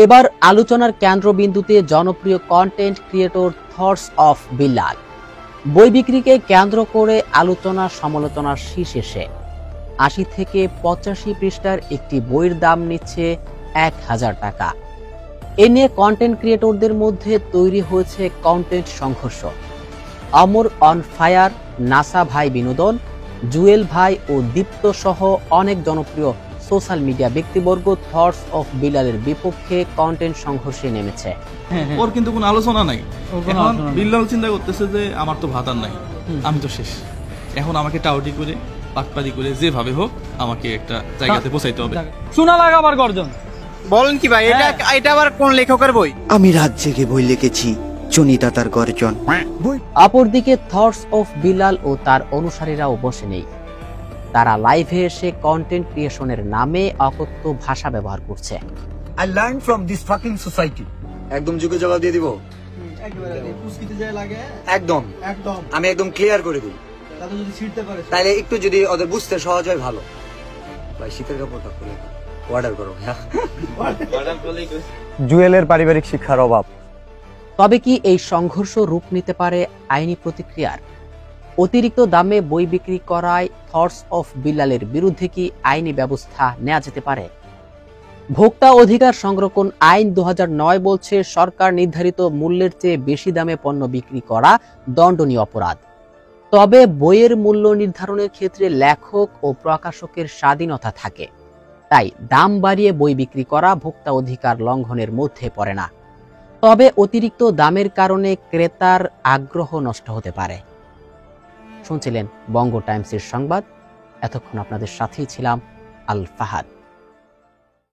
এবার আলোচনার কেন্দ্রবিন্দুতে জনপ্রিয় content creator thoughts of Billal. বই বিক্রিকে কেন্দ্র করে আলোচনা সমালোচনার শীর্ষে ৮০ থেকে ৮৫ পৃষ্ঠার একটি বইয়ের দাম নিচ্ছে ১,০০০ টাকা। এ নিয়ে কন্টেন্ট ক্রিয়েটরদের মধ্যে তৈরি হয়েছে কন্টেন্ট সংঘর্ষ। অমর অন ফায়ার, নাসা ভাই বিনোদন, জুয়েল ভাই ও দীপ্ত সহ অনেক জনপ্রিয় সোশ্যাল মিডিয়া ব্যক্তিবর্গ থটস অফ বিল্লালের বিপক্ষে কন্টেন্ট সংঘর্ষে নেমেছে। ওর কিন্তু কোনো আলোচনা নাই। এখন বিল্লাল চিন্তা করতেছে যে আমার তো ভাত আর নাই, আমি তো শেষ, এখন আমাকে টাউটি করে পাটপাড়ি করে যেভাবে হোক আমাকে একটা জায়গাতে পৌঁছাইতে হবে। শোনা লাগা আবার গর্জন। বলেন কি ভাই, এটা আবার কোন লেখকের বই? আমি রাত জেগে বই লিখেছি, চনিতা তার গর্জন। অপরদিকে থটস অফ বিল্লাল ও তার অনুসারীরাও বসে নেই। তারা লাইভে এসে কন্টেন্ট ক্রিয়েশনের নামে অকথ্য ভাষা ব্যবহার করছে। I learned from this fucking society. একদম যুগে জবাব দিয়ে দিব, একদম আমি একদম ক্লিয়ার করে দিই, তাইলে একটু যদি ওদের বুঝতে সহজ হয় ভালো। ভাই শীতের কাপড়টা খুলে অর্ডার করো। জুয়েলের পারিবারিক শিক্ষার অভাব। তবে কি এই সংঘর্ষ রূপ নিতে পারে আইনি প্রতিক্রিয়ার? অতিরিক্ত দামে বই বিক্রি করায় থটস অফ বিল্লালের বিরুদ্ধে কি আইনি ব্যবস্থা নেওয়া যেতে পারে? ভোক্তা অধিকার সংরক্ষণ আইন ২০০৯ বলছে সরকার নির্ধারিত মূল্যের চেয়ে বেশি দামে পণ্য বিক্রি করা দণ্ডনীয় অপরাধ। তবে বইয়ের মূল্য নির্ধারণের ক্ষেত্রে লেখক ও প্রকাশকের স্বাধীনতা থাকে, তাই দাম বাড়িয়ে বই বিক্রি করা ভোক্তা অধিকার লঙ্ঘনের মধ্যে পড়ে না। তবে অতিরিক্ত দামের কারণে ক্রেতার আগ্রহ নষ্ট হতে পারে। শুনছিলেন বঙ্গ টাইমসের সংবাদ। এতক্ষণ আপনাদের সাথেই ছিলাম আল ফাহাদ।